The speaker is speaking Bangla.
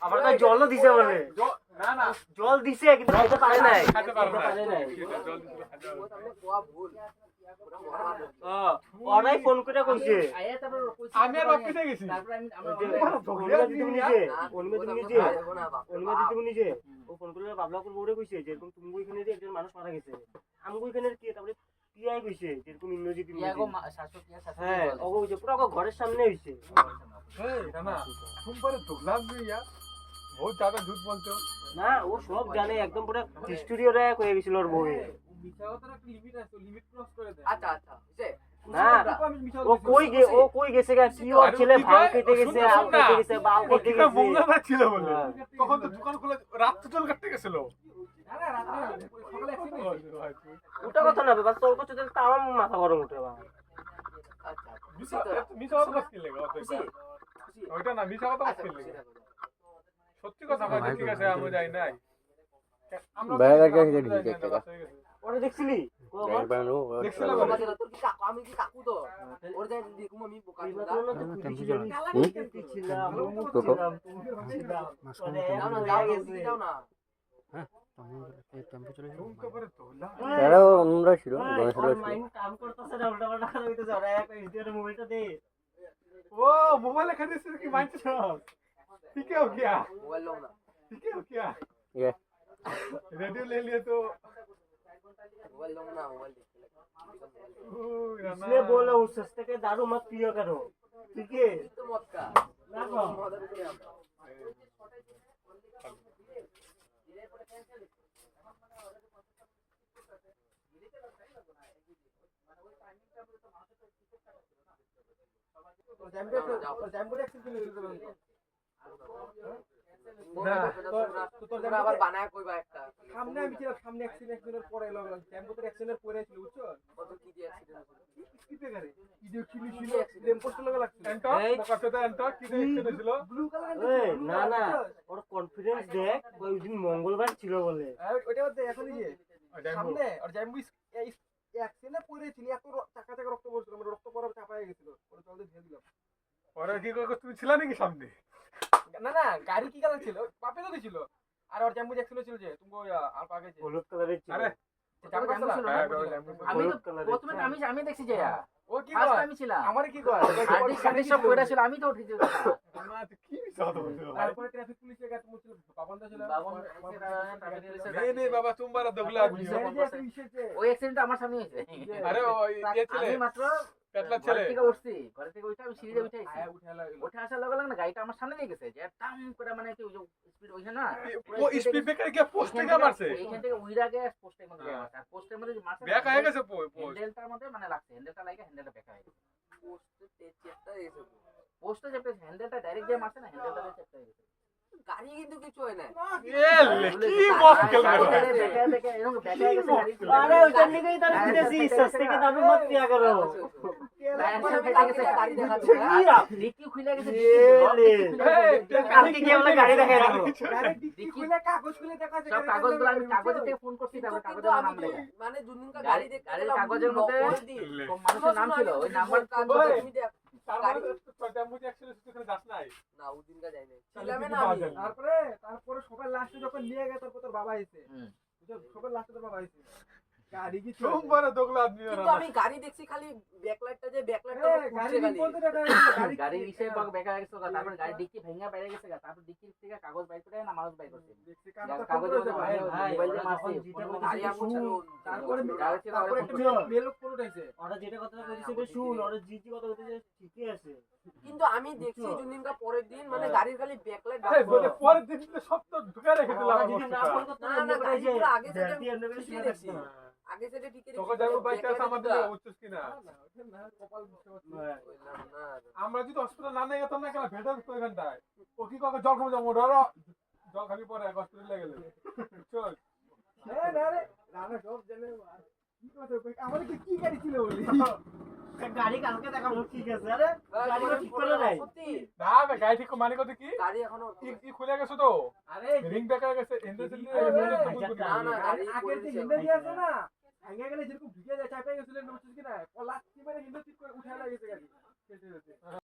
আমার কাছে জলও দিছে বলে না না জল দিছে কিন্তু খেতে পারে নাই ওরাই ফোন করে কইছে আমি আর বাপিতে গেছি নিজে ও ফোন করে বাবলা করে বউরে কইছে যে এরকম তুমি ওইখানে যে একজন মানুষ মারা গেছে আমি ওইখানে কি তারপরে পিয়াই কইছে যেরকম ইংরেজি হ্যাঁ ওগো যে পুরো ঘরের সামনে হইছে না तुम पर दुगलाम भी यार बहुत ज्यादा झूठ बोलते हो না ও সব জানে একদম পুরো স্টুডিওরে কয়ে গেছিল ওর বউয়ে আচ্ছা আচ্ছা না ও কই গেছে গা কি ওর ছেলে ভাঙ খেতে গেছে আম খেতে গেছে বাল খেতে গেছে মঙ্গলবার ছিল বলে তখন তো দোকান খুলে রাত চল কাটতে গেছিল ওটা কথা না বাবা তোর কথা তো আমার মাথা গরম উঠে বাবা মিছা কথা কি লাগে ওইটা না মিছা কথা কি লাগে সত্যি কথা কইতে ঠিক আছে আমরা যাই নাই বাইরে কে দেখতে ওরে দেখছিলি আমি কি কাকু তো ওর যাই দেখুম আমি বোকা না ओ मोबाइल खरीदे से की माइंड ठीक है हो गया मोबाइल लो ना ठीक है हो गया ये रेडियो ले लिए तो मोबाइल लो ना मोबाइल इसलिए बोला उस सस्ते के दारू मत पिया करो ठीक है तो मत का আবার বানায় কইবা একটা সামনে আমি ছিলাম সামনে অ্যাক্সিডেন্টের পরে লাগলাম টেম্পোতে অ্যাক্সিডেন্টের পরে ছিল বুঝছো কত কি দিয়ে অ্যাক্সিডেন্ট হলো কি পেগারে কি দিয়ে কিলি ছিল টেম্পোর তো লাগা লাগছে এন্টা বকাতে এন্টা কি দিয়ে অ্যাক্সিডেন্ট ছিল ব্লু কালার এই না না ওর কনফিডেন্স দেখ ওই দিন মঙ্গলবার ছিল বলে ওইটা বলতে এখনই যে সামনে আর জাম্বু অ্যাক্সিডেন্টে পরে ছিল এত টাকা টাকা রক্ত পড়ছিল মানে রক্ত পড়া চাপায় গেছিল ওরে জলদি ধুয়ে দিলাম পরে কি কই তুমি ছিলা নাকি সামনে না না গাড়ি কি কালার ছিল পাপে তো ছিল আর ওর জাম্বু অ্যাক্সিডেন্ট ছিল যে তুমি আর আগে যে হলুদ কালারের ছিল আরে আমি দেখছি যে ও কি আমি ছিলাম আমার কি কয় হার্দিক সব কইরা ছিল আমি তো উঠেছি কি বিছাও তো তারপরে ট্রাফিক পুলিশে গেছে মুছিল বাবনদা ছিল नहीं नहीं बाबा तुम बारा दोगला आदमी हो ওই অ্যাক্সিডেন্ট আমার সামনে হয়েছে अरे ओ ये ছিলে আমি মাত্র পেটলা ছেলে ঘরে থেকে উঠে আমি সিঁড়িতে উঠে আইছি উঠে আসার লগে লগে না গাড়িটা আমার সামনে দিয়ে গেছে যে টাম করে মানে কি স্পিড ওইখানে না ও স্পিড ব্রেকার কি পোস্টে কা মারছে এইখান থেকে উইরা গিয়ে পোস্টের মধ্যে মারছে আর পোস্টের মধ্যে যে মারছে ব্যাক হয়ে গেছে হ্যান্ডেলটার মধ্যে মানে লাগছে হ্যান্ডেলটা লাগে হ্যান্ডেলটা ব্যাক হয়ে গেছে পোস্টে যে হ্যান্ডেলটা ডাইরেক্ট দিয়ে মারছে না হ্যান্ডেলটা দিয়ে চেপটা গেছে গাড়ি কিন্তু কিছু হয় না কি বস খেল अरे उधर नहीं गई तो किसी सस्ते के दाम मत पिया करो गाड़ी देखाচ্ছে ডিক্কি খুলে গেছে কালকে কি আমরা গাড়ি দেখাই দেবো ডিক্কি খুলে কাগজ খুলে দেখাচ্ছে সব কাগজগুলো আমি কাগজে থেকে ফোন করছি তারপর কাগজের নাম লেখা মানে দুদিনকার গাড়ি গাড়ির কাগজের মধ্যে মানুষের নাম ছিল ওই নাম্বার তুমি দেখ গাড়ি টেম্পো অ্যাক্সিডেন্ট তুই যাস নাই না ওদিনকার যাই নাই ছিলাম না আমি তারপরে সবার লাস্টে যখন নিয়ে গেছে তারপর তোর বাবা আইছে সবার লাস্টে তোর বাবা আইছে গাড়ি কি তুম বড় দোগলা আদমি কিন্তু আমি গাড়ি দেখছি খালি ব্যাকলাইটটা যে ব্যাকলাইটটা গাড়ি গাড়ি ইসে ব্যাক হয়ে গেছে তারপর গাড়ি ডিক্কি ভেঙে বাইরে গেছে তারপর ডিক্কি থেকে কাগজ বাইর করে না মানুষ বাইর করছে কাগজের মধ্যে মোবাইল দিয়ে মারছে গাড়ি আমল ছিল তারপরে মেলক কোন উঠাইছে ওরা যেটা কথা কইছে শুন ওরা জিজি কথা কইছে ঠিকই আছে কিন্তু আমি দেখছি দুদিনকার পরের দিন মানে গাড়ির খালি ব্যাকলাইট পরের দিন তো সব তো ঢুকে রেখে দিলাম না না গাড়ি পুরো আগে থেকে দেখছি আগে থেকে ঠিক তোকে যাবো বাইক আছে আমাদের উচ্চস কিনা কপাল আমরা যদি হসপিটাল না নিয়ে যেতাম না কেন ভেটার তো এখানটায় ও কি কাকে জল খাবো যাবো ধরো জল খাবি পরে হসপিটালে গেলে চল না রে রানা সব জানে কি কথা আমাদের কি গাড়ি ছিল বলি গাড়ি কালকে দেখাবো ঠিক আছে আরে গাড়ি ঠিক করে নাই না গাড়ি ঠিক মানে কত কি গাড়ি এখনো কি খুলে গেছে তো আরে রিং বেকার গেছে এন্ডেল না না গাড়ি আগে যে হিন্দে দিয়ে আছে না ভাঙা গেলে যেরকম ঢুকে যায় চাপে গেছিল না বুঝছিস কি না ও লাস্ট কি মানে হিন্দে ঠিক করে উঠায় লাগিয়েছে গাড়ি